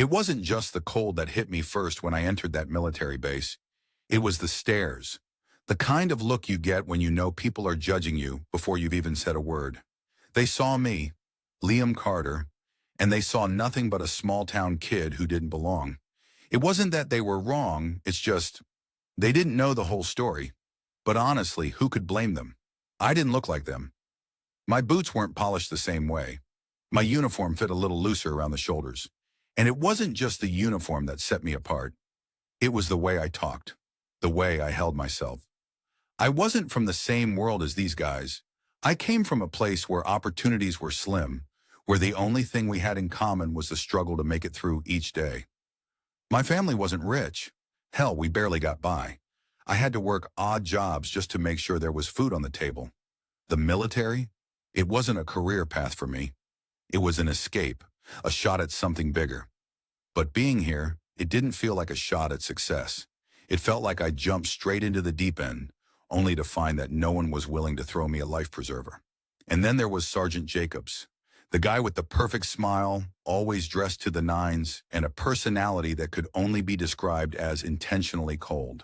It wasn't just the cold that hit me first when I entered that military base. It was the stares. The kind of look you get when you know people are judging you before you've even said a word. They saw me, Liam Carter, and they saw nothing but a small-town kid who didn't belong. It wasn't that they were wrong, it's just, they didn't know the whole story. But honestly, who could blame them? I didn't look like them. My boots weren't polished the same way. My uniform fit a little looser around the shoulders. And it wasn't just the uniform that set me apart. It was the way I talked, the way I held myself. I wasn't from the same world as these guys. I came from a place where opportunities were slim, where the only thing we had in common was the struggle to make it through each day. My family wasn't rich. Hell, we barely got by. I had to work odd jobs just to make sure there was food on the table. The military? It wasn't a career path for me. It was an escape, a shot at something bigger. But being here, it didn't feel like a shot at success. It felt like I jumped straight into the deep end, only to find that no one was willing to throw me a life preserver. And then there was Sergeant Jacobs, the guy with the perfect smile, always dressed to the nines, and a personality that could only be described as intentionally cold.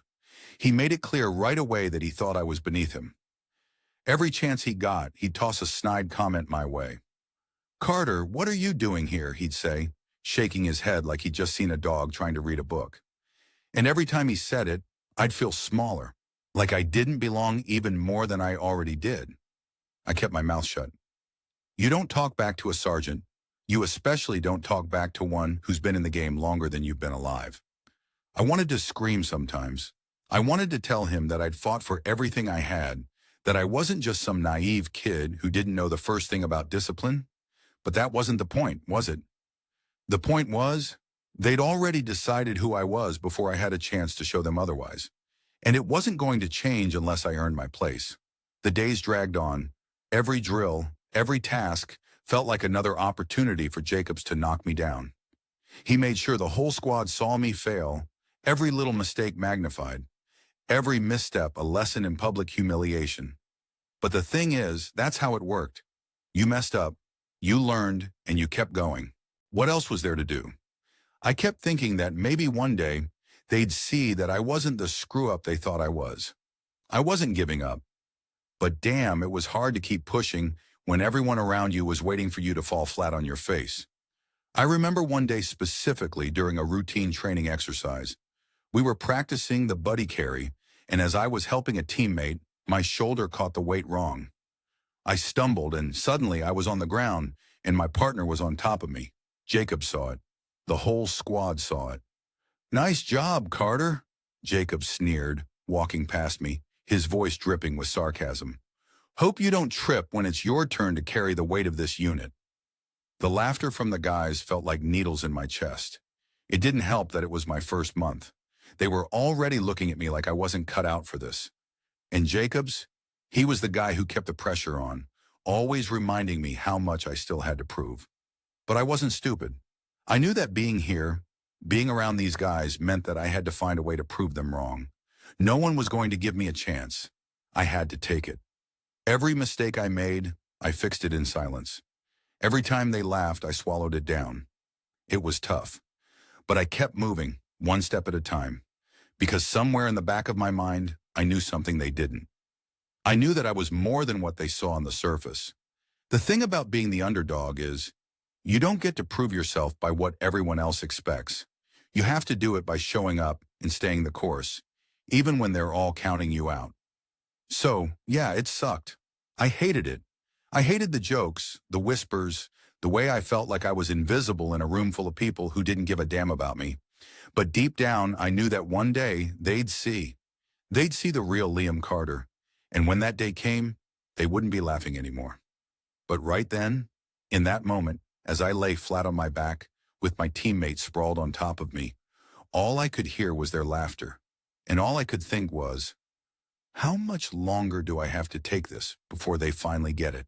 He made it clear right away that he thought I was beneath him. Every chance he got, he'd toss a snide comment my way. "Carter, what are you doing here?" he'd say, shaking his head like he'd just seen a dog trying to read a book. And every time he said it, I'd feel smaller, like I didn't belong even more than I already did. I kept my mouth shut. You don't talk back to a sergeant. You especially don't talk back to one who's been in the game longer than you've been alive. I wanted to scream sometimes. I wanted to tell him that I'd fought for everything I had, that I wasn't just some naive kid who didn't know the first thing about discipline. But that wasn't the point, was it? The point was, they'd already decided who I was before I had a chance to show them otherwise. And it wasn't going to change unless I earned my place. The days dragged on. Every drill, every task felt like another opportunity for Jacobs to knock me down. He made sure the whole squad saw me fail, every little mistake magnified, every misstep a lesson in public humiliation. But the thing is, that's how it worked. You messed up, you learned, and you kept going. What else was there to do? I kept thinking that maybe one day they'd see that I wasn't the screw-up they thought I was. I wasn't giving up. But damn, it was hard to keep pushing when everyone around you was waiting for you to fall flat on your face. I remember one day specifically during a routine training exercise. We were practicing the buddy carry, and as I was helping a teammate, my shoulder caught the weight wrong. I stumbled, and suddenly I was on the ground, and my partner was on top of me. Jacob saw it. The whole squad saw it. "Nice job, Carter," Jacob sneered, walking past me, his voice dripping with sarcasm. "Hope you don't trip when it's your turn to carry the weight of this unit." The laughter from the guys felt like needles in my chest. It didn't help that it was my first month. They were already looking at me like I wasn't cut out for this. And Jacobs, he was the guy who kept the pressure on, always reminding me how much I still had to prove. But I wasn't stupid. I knew that being here, being around these guys, meant that I had to find a way to prove them wrong. No one was going to give me a chance. I had to take it. Every mistake I made, I fixed it in silence. Every time they laughed, I swallowed it down. It was tough. But I kept moving, one step at a time. Because somewhere in the back of my mind, I knew something they didn't. I knew that I was more than what they saw on the surface. The thing about being the underdog is, you don't get to prove yourself by what everyone else expects. You have to do it by showing up and staying the course, even when they're all counting you out. So, yeah, it sucked. I hated it. I hated the jokes, the whispers, the way I felt like I was invisible in a room full of people who didn't give a damn about me. But deep down, I knew that one day they'd see. They'd see the real Liam Carter. And when that day came, they wouldn't be laughing anymore. But right then, in that moment, as I lay flat on my back, with my teammates sprawled on top of me, all I could hear was their laughter. And all I could think was, how much longer do I have to take this before they finally get it?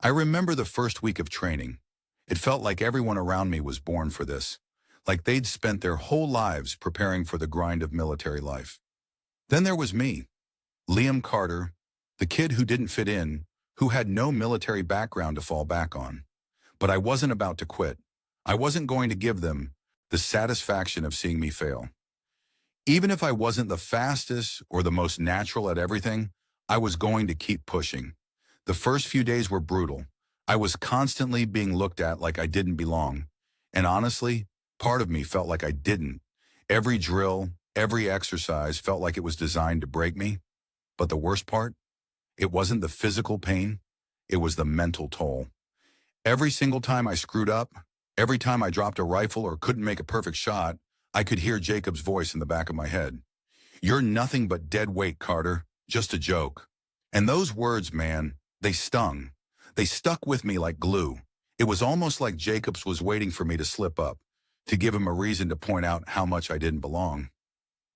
I remember the first week of training. It felt like everyone around me was born for this, like they'd spent their whole lives preparing for the grind of military life. Then there was me, Liam Carter, the kid who didn't fit in, who had no military background to fall back on. But I wasn't about to quit. I wasn't going to give them the satisfaction of seeing me fail. Even if I wasn't the fastest or the most natural at everything, I was going to keep pushing. The first few days were brutal. I was constantly being looked at like I didn't belong. And honestly, part of me felt like I didn't. Every drill, every exercise felt like it was designed to break me. But the worst part? It wasn't the physical pain. It was the mental toll. Every single time I screwed up, every time I dropped a rifle or couldn't make a perfect shot, I could hear Jacob's voice in the back of my head. "You're nothing but dead weight, Carter. Just a joke." And those words, man, they stung. They stuck with me like glue. It was almost like Jacobs was waiting for me to slip up, to give him a reason to point out how much I didn't belong.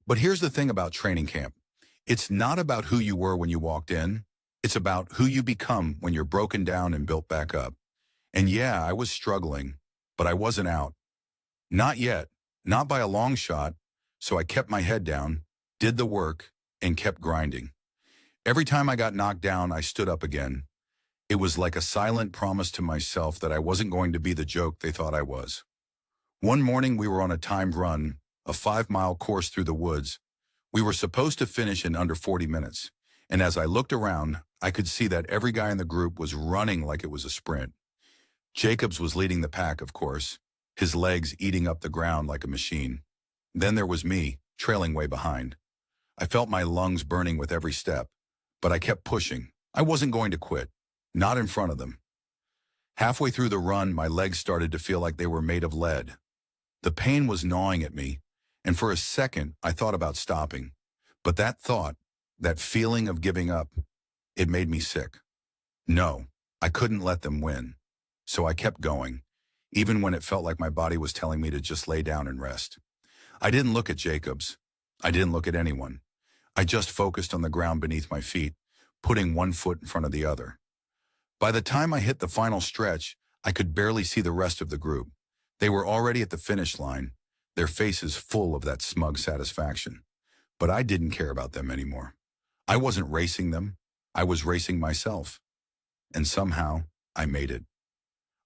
But here's the thing about training camp. It's not about who you were when you walked in. It's about who you become when you're broken down and built back up. And yeah, I was struggling, but I wasn't out. Not yet, not by a long shot, so I kept my head down, did the work, and kept grinding. Every time I got knocked down, I stood up again. It was like a silent promise to myself that I wasn't going to be the joke they thought I was. One morning we were on a timed run, a 5-mile course through the woods. We were supposed to finish in under 40 minutes, and as I looked around, I could see that every guy in the group was running like it was a sprint. Jacobs was leading the pack, of course, his legs eating up the ground like a machine. Then there was me, trailing way behind. I felt my lungs burning with every step, but I kept pushing. I wasn't going to quit, not in front of them. Halfway through the run, my legs started to feel like they were made of lead. The pain was gnawing at me, and for a second, I thought about stopping. But that thought, that feeling of giving up, it made me sick. No, I couldn't let them win. So I kept going, even when it felt like my body was telling me to just lay down and rest. I didn't look at Jacobs. I didn't look at anyone. I just focused on the ground beneath my feet, putting one foot in front of the other. By the time I hit the final stretch, I could barely see the rest of the group. They were already at the finish line, their faces full of that smug satisfaction. But I didn't care about them anymore. I wasn't racing them. I was racing myself. And somehow, I made it.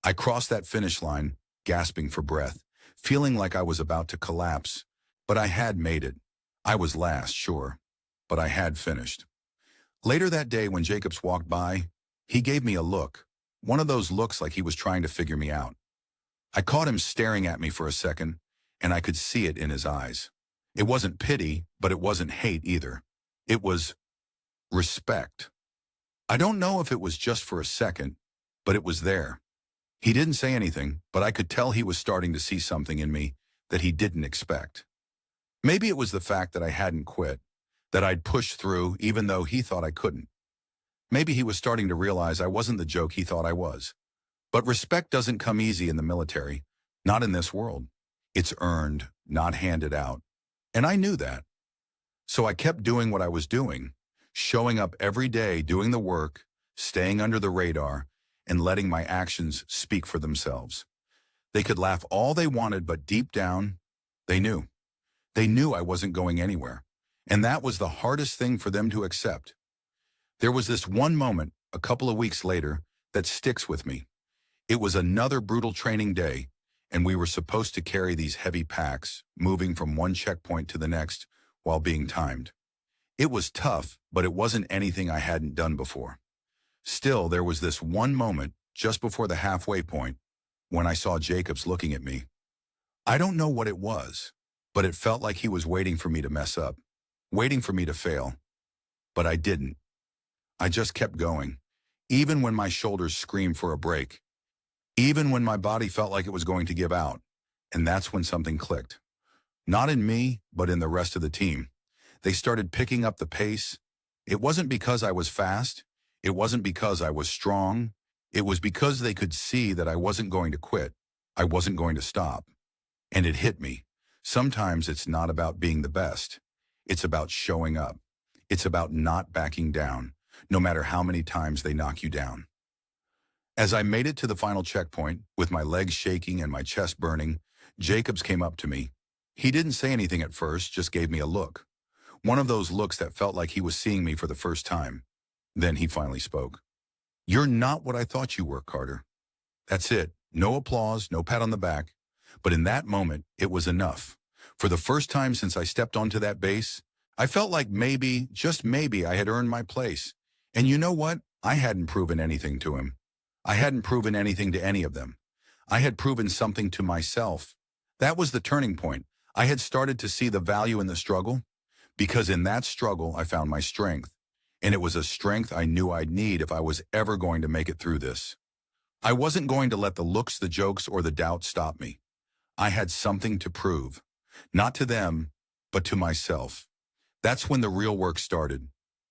I crossed that finish line, gasping for breath, feeling like I was about to collapse. But I had made it. I was last, sure, but I had finished. Later that day when Jacobs walked by, he gave me a look, one of those looks like he was trying to figure me out. I caught him staring at me for a second, and I could see it in his eyes. It wasn't pity, but it wasn't hate either. It was respect. I don't know if it was just for a second, but it was there. He didn't say anything, but I could tell he was starting to see something in me that he didn't expect. Maybe it was the fact that I hadn't quit, that I'd pushed through even though he thought I couldn't. Maybe he was starting to realize I wasn't the joke he thought I was. But respect doesn't come easy in the military, not in this world. It's earned, not handed out. And I knew that. So I kept doing what I was doing, showing up every day, doing the work, staying under the radar, and letting my actions speak for themselves. They could laugh all they wanted, but deep down, they knew. They knew I wasn't going anywhere. And that was the hardest thing for them to accept. There was this one moment, a couple of weeks later, that sticks with me. It was another brutal training day, and we were supposed to carry these heavy packs, moving from one checkpoint to the next while being timed. It was tough, but it wasn't anything I hadn't done before. Still, there was this one moment, just before the halfway point, when I saw Jacobs looking at me. I don't know what it was, but it felt like he was waiting for me to mess up, waiting for me to fail. But I didn't. I just kept going, even when my shoulders screamed for a break, even when my body felt like it was going to give out. And that's when something clicked. Not in me, but in the rest of the team. They started picking up the pace. It wasn't because I was fast. It wasn't because I was strong. It was because they could see that I wasn't going to quit. I wasn't going to stop. And it hit me. Sometimes it's not about being the best. It's about showing up. It's about not backing down, no matter how many times they knock you down. As I made it to the final checkpoint, with my legs shaking and my chest burning, Jacobs came up to me. He didn't say anything at first, just gave me a look. One of those looks that felt like he was seeing me for the first time. Then he finally spoke. "You're not what I thought you were, Carter. That's it. No applause, no pat on the back. But in that moment, it was enough. For the first time since I stepped onto that base, I felt like maybe, just maybe, I had earned my place. And you know what? I hadn't proven anything to him. I hadn't proven anything to any of them. I had proven something to myself. That was the turning point. I had started to see the value in the struggle, because in that struggle I found my strength. And it was a strength I knew I'd need if I was ever going to make it through this. I wasn't going to let the looks, the jokes, or the doubt stop me. I had something to prove. Not to them, but to myself. That's when the real work started.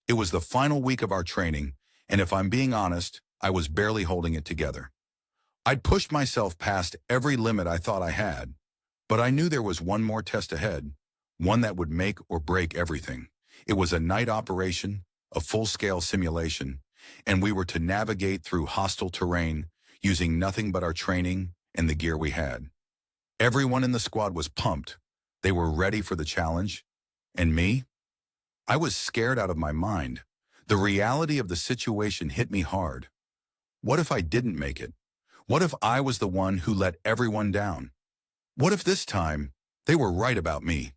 It was the final week of our training, and if I'm being honest, I was barely holding it together. I'd pushed myself past every limit I thought I had, but I knew there was one more test ahead, one that would make or break everything. It was a night operation, a full-scale simulation, and we were to navigate through hostile terrain using nothing but our training and the gear we had. Everyone in the squad was pumped. They were ready for the challenge. And me? I was scared out of my mind. The reality of the situation hit me hard. What if I didn't make it? What if I was the one who let everyone down? What if this time they were right about me?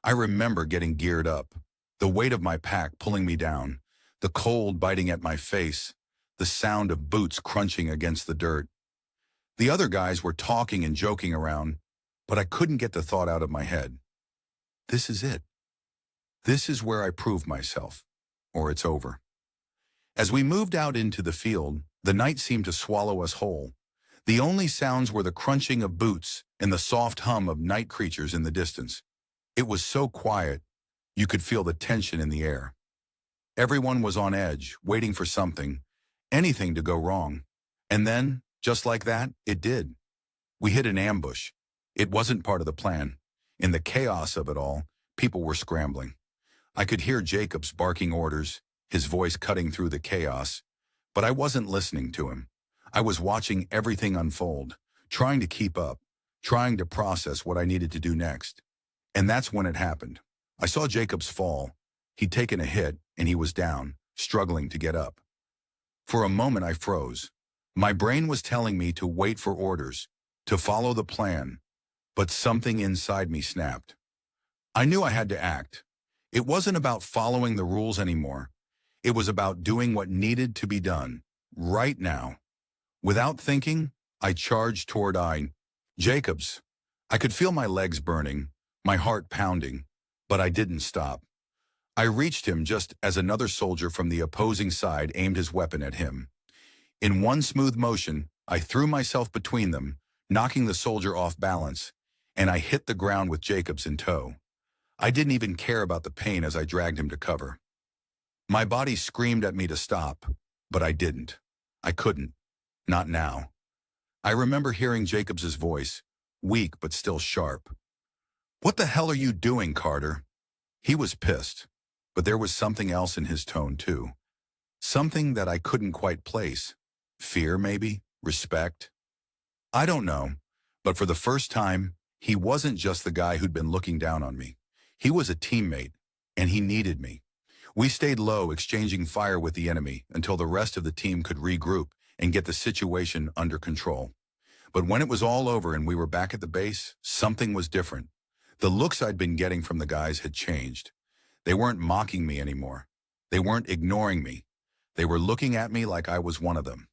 I remember getting geared up, the weight of my pack pulling me down, the cold biting at my face, the sound of boots crunching against the dirt. The other guys were talking and joking around, but I couldn't get the thought out of my head. This is it. This is where I prove myself, or it's over. As we moved out into the field, the night seemed to swallow us whole. The only sounds were the crunching of boots and the soft hum of night creatures in the distance. It was so quiet, you could feel the tension in the air. Everyone was on edge, waiting for something, anything to go wrong. And then, just like that, it did. We hit an ambush. It wasn't part of the plan. In the chaos of it all, people were scrambling. I could hear Jacobs barking orders, his voice cutting through the chaos, but I wasn't listening to him. I was watching everything unfold, trying to keep up, trying to process what I needed to do next. And that's when it happened. I saw Jacobs fall. He'd taken a hit, and he was down, struggling to get up. For a moment, I froze. My brain was telling me to wait for orders, to follow the plan, but something inside me snapped. I knew I had to act. It wasn't about following the rules anymore. It was about doing what needed to be done, right now. Without thinking, I charged toward Jacobs. I could feel my legs burning, my heart pounding, but I didn't stop. I reached him just as another soldier from the opposing side aimed his weapon at him. In one smooth motion, I threw myself between them, knocking the soldier off balance, and I hit the ground with Jacobs in tow. I didn't even care about the pain as I dragged him to cover. My body screamed at me to stop, but I didn't. I couldn't. Not now. I remember hearing Jacobs's voice, weak but still sharp. "What the hell are you doing, Carter?" He was pissed, but there was something else in his tone too. Something that I couldn't quite place. Fear, maybe? Respect? I don't know, but for the first time, he wasn't just the guy who'd been looking down on me. He was a teammate, and he needed me. We stayed low, exchanging fire with the enemy until the rest of the team could regroup and get the situation under control. But when it was all over and we were back at the base, something was different. The looks I'd been getting from the guys had changed. They weren't mocking me anymore. They weren't ignoring me. They were looking at me like I was one of them.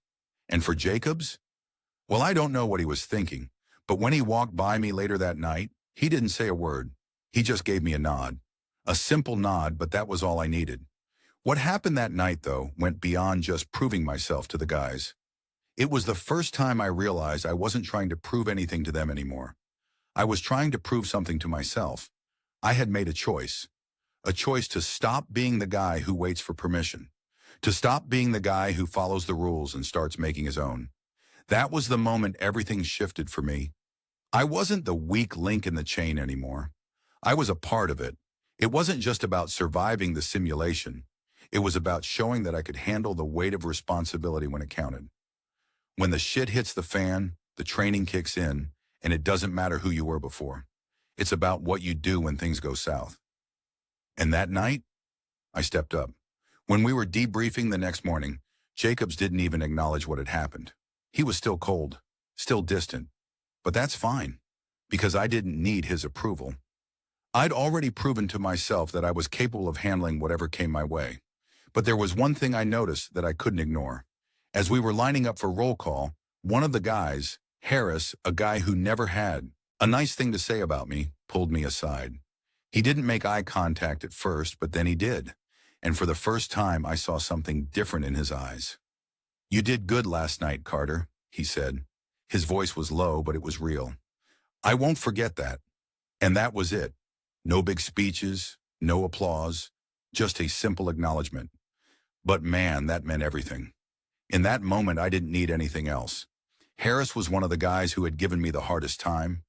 And for Jacobs? Well, I don't know what he was thinking, but when he walked by me later that night, he didn't say a word. He just gave me a nod. A simple nod, but that was all I needed. What happened that night, though, went beyond just proving myself to the guys. It was the first time I realized I wasn't trying to prove anything to them anymore. I was trying to prove something to myself. I had made a choice to stop being the guy who waits for permission, to stop being the guy who follows the rules and starts making his own. That was the moment everything shifted for me. I wasn't the weak link in the chain anymore. I was a part of it. It wasn't just about surviving the simulation. It was about showing that I could handle the weight of responsibility when it counted. When the shit hits the fan, the training kicks in, and it doesn't matter who you were before. It's about what you do when things go south. And that night, I stepped up. When we were debriefing the next morning, Jacobs didn't even acknowledge what had happened. He was still cold, still distant. But that's fine, because I didn't need his approval. I'd already proven to myself that I was capable of handling whatever came my way. But there was one thing I noticed that I couldn't ignore. As we were lining up for roll call, one of the guys, Harris, a guy who never had a nice thing to say about me, pulled me aside. He didn't make eye contact at first, but then he did. And for the first time, I saw something different in his eyes. "You did good last night, Carter," he said. His voice was low, but it was real. "I won't forget that." And that was it. No big speeches, no applause, just a simple acknowledgement. But man, that meant everything. In that moment, I didn't need anything else. Harris was one of the guys who had given me the hardest time.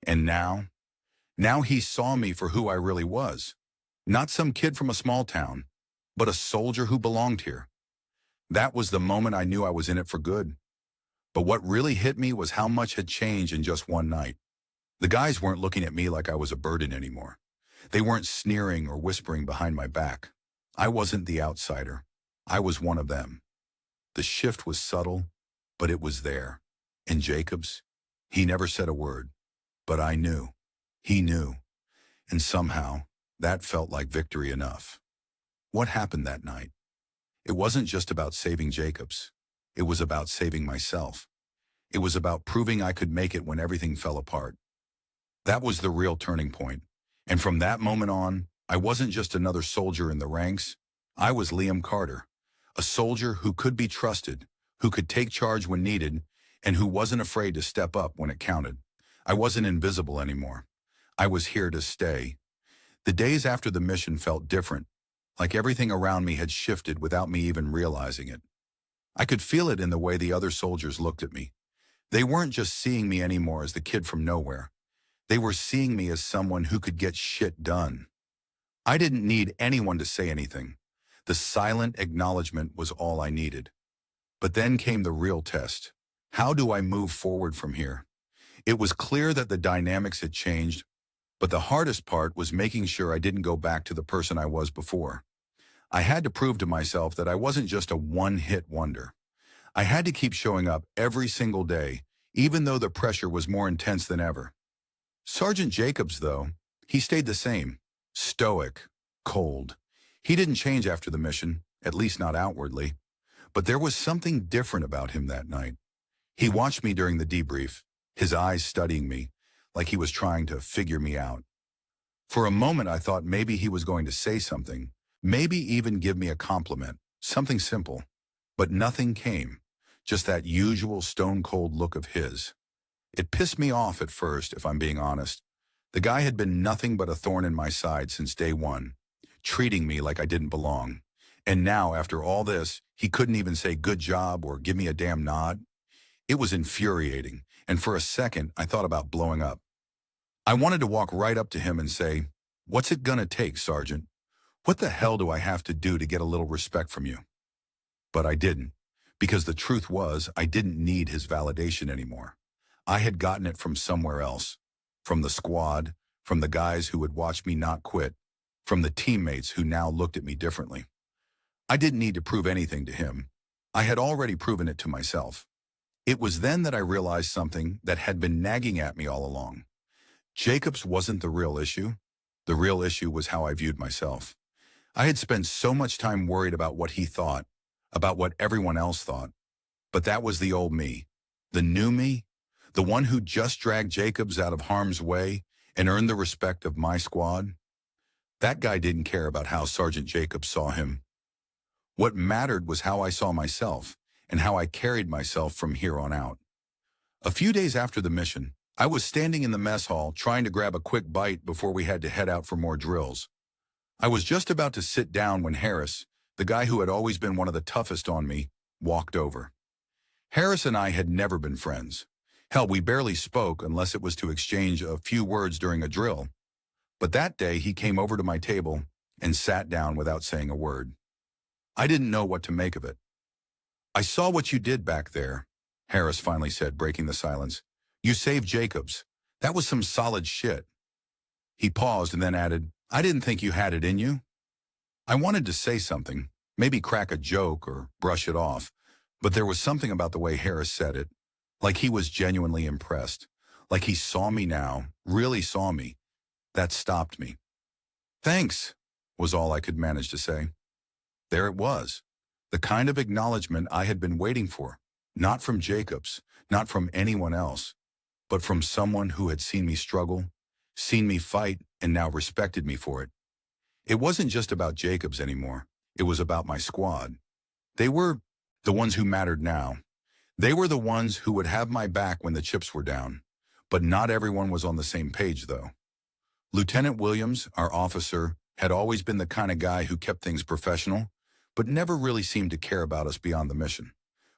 And now he saw me for who I really was. Not some kid from a small town, but a soldier who belonged here. That was the moment I knew I was in it for good. But what really hit me was how much had changed in just one night. The guys weren't looking at me like I was a burden anymore. They weren't sneering or whispering behind my back. I wasn't the outsider. I was one of them. The shift was subtle, but it was there. And Jacobs, he never said a word. But I knew. He knew. And somehow, that felt like victory enough. What happened that night? It wasn't just about saving Jacobs. It was about saving myself. It was about proving I could make it when everything fell apart. That was the real turning point. And from that moment on, I wasn't just another soldier in the ranks. I was Liam Carter, a soldier who could be trusted, who could take charge when needed, and who wasn't afraid to step up when it counted. I wasn't invisible anymore. I was here to stay. The days after the mission felt different, like everything around me had shifted without me even realizing it. I could feel it in the way the other soldiers looked at me. They weren't just seeing me anymore as the kid from nowhere. They were seeing me as someone who could get shit done. I didn't need anyone to say anything. The silent acknowledgement was all I needed. But then came the real test. How do I move forward from here? It was clear that the dynamics had changed, but the hardest part was making sure I didn't go back to the person I was before. I had to prove to myself that I wasn't just a one-hit wonder. I had to keep showing up every single day, even though the pressure was more intense than ever. Sergeant Jacobs, though, he stayed the same. Stoic, cold. He didn't change after the mission, at least not outwardly. But there was something different about him that night. He watched me during the debrief, his eyes studying me, like he was trying to figure me out. For a moment, I thought maybe he was going to say something, maybe even give me a compliment, something simple. But nothing came, just that usual stone-cold look of his. It pissed me off at first, if I'm being honest. The guy had been nothing but a thorn in my side since day one, treating me like I didn't belong. And now, after all this, he couldn't even say good job or give me a damn nod. It was infuriating, and for a second, I thought about blowing up. I wanted to walk right up to him and say, "What's it gonna take, Sergeant? What the hell do I have to do to get a little respect from you?" But I didn't, because the truth was I didn't need his validation anymore. I had gotten it from somewhere else, from the squad, from the guys who would watch me not quit, from the teammates who now looked at me differently. I didn't need to prove anything to him. I had already proven it to myself. It was then that I realized something that had been nagging at me all along. Jacobs wasn't the real issue. The real issue was how I viewed myself. I had spent so much time worried about what he thought, about what everyone else thought. But that was the old me, the new me, the one who just dragged Jacobs out of harm's way and earned the respect of my squad. That guy didn't care about how Sergeant Jacobs saw him. What mattered was how I saw myself and how I carried myself from here on out. A few days after the mission, I was standing in the mess hall trying to grab a quick bite before we had to head out for more drills. I was just about to sit down when Harris, the guy who had always been one of the toughest on me, walked over. Harris and I had never been friends. Hell, we barely spoke unless it was to exchange a few words during a drill. But that day he came over to my table and sat down without saying a word. I didn't know what to make of it. "I saw what you did back there," Harris finally said, breaking the silence. "You saved Jacobs. That was some solid shit." He paused and then added, "I didn't think you had it in you." I wanted to say something, maybe crack a joke or brush it off, but there was something about the way Harris said it, Like he was genuinely impressed. Like he saw me now, really saw me. That stopped me. Thanks, was all I could manage to say. There it was. The kind of acknowledgement I had been waiting for. Not from Jacobs, not from anyone else, but from someone who had seen me struggle, seen me fight, and now respected me for it. It wasn't just about Jacobs anymore. It was about my squad. They were the ones who mattered now. They were the ones who would have my back when the chips were down. But not everyone was on the same page, though. Lieutenant Williams, our officer, had always been the kind of guy who kept things professional, but never really seemed to care about us beyond the mission.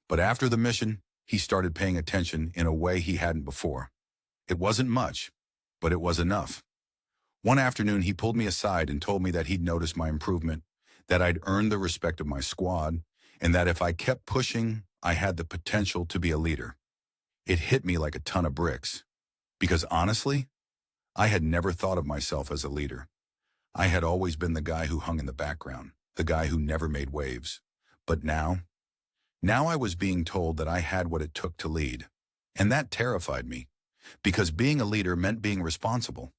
But after the mission, he started paying attention in a way he hadn't before. It wasn't much, but it was enough. One afternoon, he pulled me aside and told me that he'd noticed my improvement, that I'd earned the respect of my squad, and that if I kept pushing, I had the potential to be a leader. It hit me like a ton of bricks. Because honestly, I had never thought of myself as a leader. I had always been the guy who hung in the background, the guy who never made waves. But now I was being told that I had what it took to lead. And that terrified me, because being a leader meant being responsible.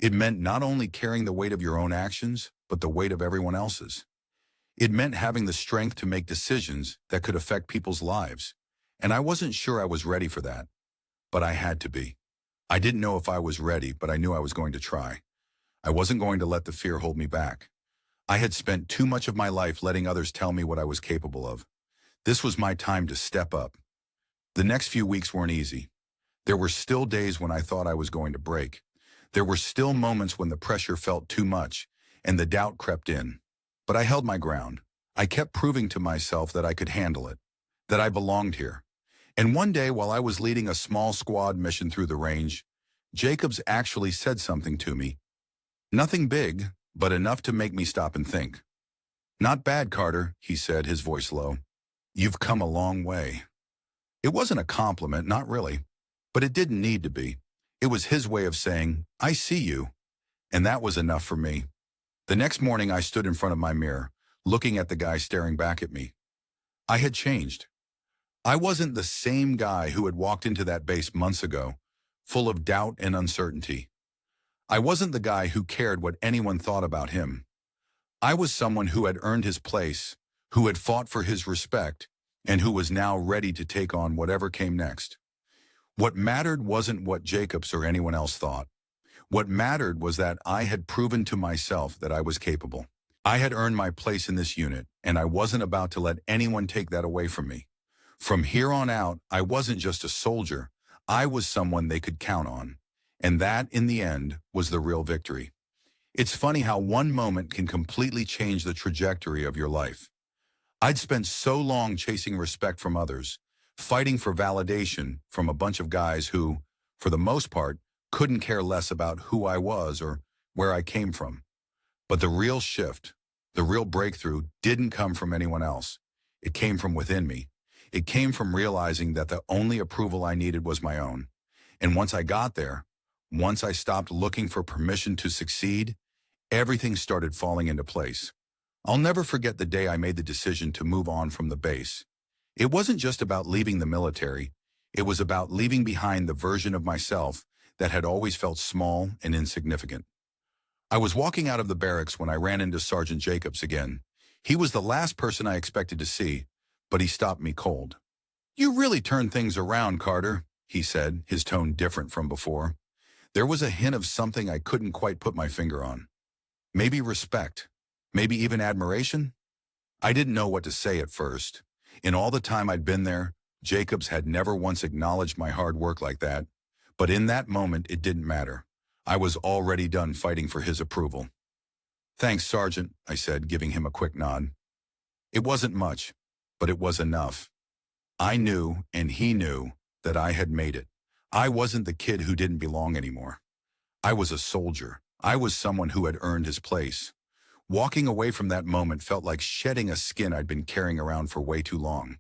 It meant not only carrying the weight of your own actions, but the weight of everyone else's. It meant having the strength to make decisions that could affect people's lives. And I wasn't sure I was ready for that, but I had to be. I didn't know if I was ready, but I knew I was going to try. I wasn't going to let the fear hold me back. I had spent too much of my life letting others tell me what I was capable of. This was my time to step up. The next few weeks weren't easy. There were still days when I thought I was going to break. There were still moments when the pressure felt too much and the doubt crept in. But I held my ground. I kept proving to myself that I could handle it, that I belonged here. And one day, while I was leading a small squad mission through the range, Jacobs actually said something to me. Nothing big, but enough to make me stop and think. "Not bad, Carter," he said, his voice low. "You've come a long way." It wasn't a compliment, not really, but it didn't need to be. It was his way of saying, "I see you." And that was enough for me. The next morning, I stood in front of my mirror, looking at the guy staring back at me. I had changed. I wasn't the same guy who had walked into that base months ago, full of doubt and uncertainty. I wasn't the guy who cared what anyone thought about him. I was someone who had earned his place, who had fought for his respect, and who was now ready to take on whatever came next. What mattered wasn't what Jacobs or anyone else thought. What mattered was that I had proven to myself that I was capable. I had earned my place in this unit, and I wasn't about to let anyone take that away from me. From here on out, I wasn't just a soldier. I was someone they could count on. And that, in the end, was the real victory. It's funny how one moment can completely change the trajectory of your life. I'd spent so long chasing respect from others, fighting for validation from a bunch of guys who, for the most part, couldn't care less about who I was or where I came from. But the real shift, the real breakthrough, didn't come from anyone else. It came from within me. It came from realizing that the only approval I needed was my own. And once I got there, once I stopped looking for permission to succeed, everything started falling into place. I'll never forget the day I made the decision to move on from the base. It wasn't just about leaving the military. It was about leaving behind the version of myself that had always felt small and insignificant. I was walking out of the barracks when I ran into Sergeant Jacobs again. He was the last person I expected to see, but he stopped me cold. "You really turned things around, Carter," he said, his tone different from before. There was a hint of something I couldn't quite put my finger on. Maybe respect. Maybe even admiration? I didn't know what to say at first. In all the time I'd been there, Jacobs had never once acknowledged my hard work like that. But in that moment, it didn't matter. I was already done fighting for his approval. "Thanks, Sergeant," I said, giving him a quick nod. It wasn't much, but it was enough. I knew, and he knew, that I had made it. I wasn't the kid who didn't belong anymore. I was a soldier. I was someone who had earned his place. Walking away from that moment felt like shedding a skin I'd been carrying around for way too long.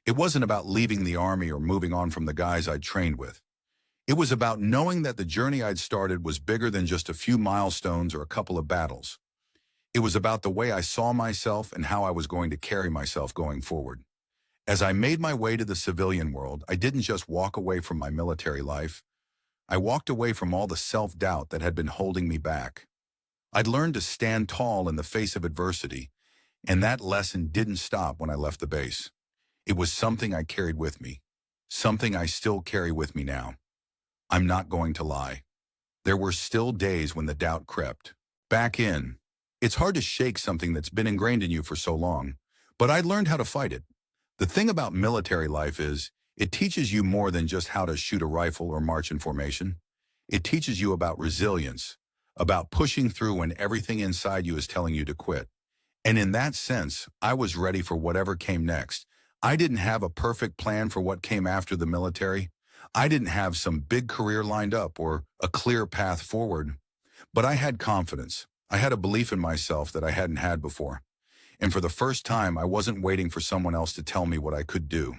It wasn't about leaving the Army or moving on from the guys I'd trained with. It was about knowing that the journey I'd started was bigger than just a few milestones or a couple of battles. It was about the way I saw myself and how I was going to carry myself going forward. As I made my way to the civilian world, I didn't just walk away from my military life. I walked away from all the self-doubt that had been holding me back. I'd learned to stand tall in the face of adversity, and that lesson didn't stop when I left the base. It was something I carried with me, something I still carry with me now. I'm not going to lie. There were still days when the doubt crept back in. It's hard to shake something that's been ingrained in you for so long, but I learned how to fight it. The thing about military life is, it teaches you more than just how to shoot a rifle or march in formation. It teaches you about resilience, about pushing through when everything inside you is telling you to quit. And in that sense, I was ready for whatever came next. I didn't have a perfect plan for what came after the military. I didn't have some big career lined up or a clear path forward. But I had confidence. I had a belief in myself that I hadn't had before. And for the first time, I wasn't waiting for someone else to tell me what I could do.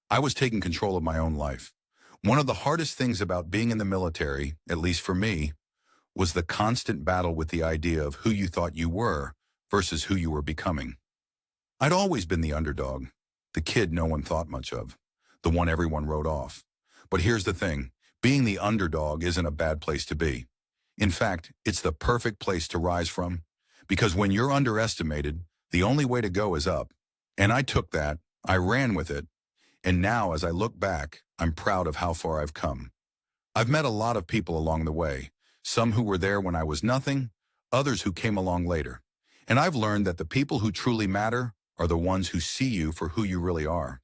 I was taking control of my own life. One of the hardest things about being in the military, at least for me, was the constant battle with the idea of who you thought you were versus who you were becoming. I'd always been the underdog, the kid no one thought much of, the one everyone wrote off. But here's the thing, being the underdog isn't a bad place to be. In fact, it's the perfect place to rise from, because when you're underestimated, the only way to go is up. And I took that, I ran with it, and now as I look back, I'm proud of how far I've come. I've met a lot of people along the way, some who were there when I was nothing, others who came along later. And I've learned that the people who truly matter are the ones who see you for who you really are,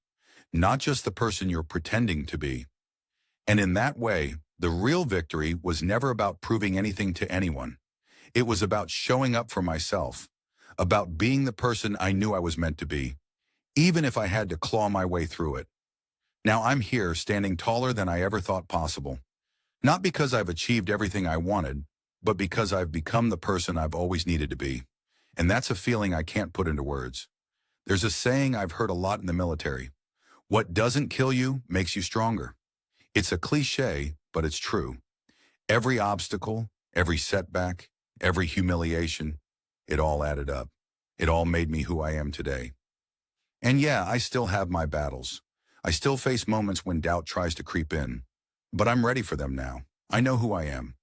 not just the person you're pretending to be. And in that way, the real victory was never about proving anything to anyone. It was about showing up for myself, about being the person I knew I was meant to be, even if I had to claw my way through it. Now I'm here standing taller than I ever thought possible. Not because I've achieved everything I wanted, but because I've become the person I've always needed to be. And that's a feeling I can't put into words. There's a saying I've heard a lot in the military. What doesn't kill you makes you stronger. It's a cliche, but it's true. Every obstacle, every setback, every humiliation, it all added up. It all made me who I am today. And yeah, I still have my battles. I still face moments when doubt tries to creep in. But I'm ready for them now. I know who I am.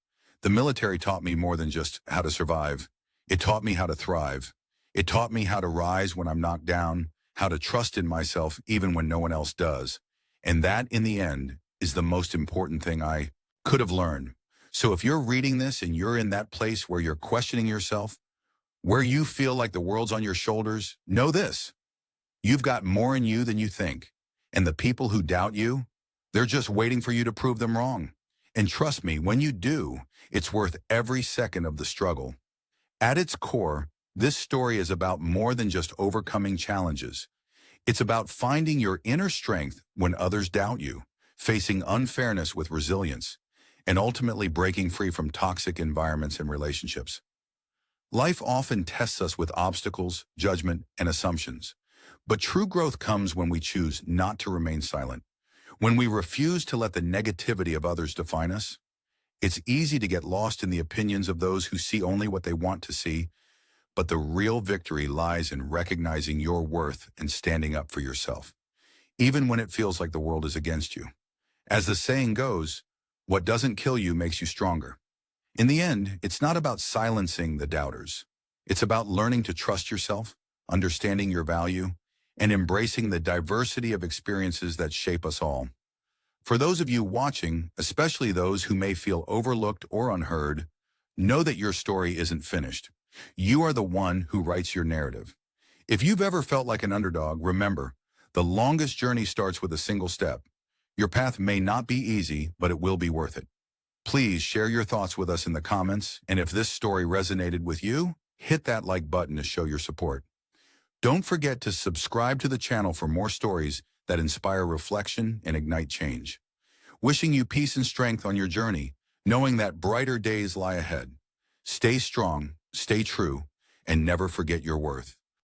The military taught me more than just how to survive. It taught me how to thrive. It taught me how to rise when I'm knocked down, how to trust in myself even when no one else does. And that, in the end, is the most important thing I could have learned. So if you're reading this and you're in that place where you're questioning yourself, where you feel like the world's on your shoulders, know this. You've got more in you than you think. And the people who doubt you, they're just waiting for you to prove them wrong. And trust me, when you do, it's worth every second of the struggle. At its core, this story is about more than just overcoming challenges. It's about finding your inner strength when others doubt you, facing unfairness with resilience, and ultimately breaking free from toxic environments and relationships. Life often tests us with obstacles, judgment, and assumptions. But true growth comes when we choose not to remain silent. When we refuse to let the negativity of others define us. It's easy to get lost in the opinions of those who see only what they want to see, but the real victory lies in recognizing your worth and standing up for yourself, even when it feels like the world is against you. As the saying goes, what doesn't kill you makes you stronger. In the end, it's not about silencing the doubters. It's about learning to trust yourself, understanding your value, and embracing the diversity of experiences that shape us all. For those of you watching, especially those who may feel overlooked or unheard, know that your story isn't finished. You are the one who writes your narrative. If you've ever felt like an underdog, remember, the longest journey starts with a single step. Your path may not be easy, but it will be worth it. Please share your thoughts with us in the comments, and if this story resonated with you, hit that like button to show your support. Don't forget to subscribe to the channel for more stories that inspire reflection and ignite change. Wishing you peace and strength on your journey, knowing that brighter days lie ahead. Stay strong, stay true, and never forget your worth.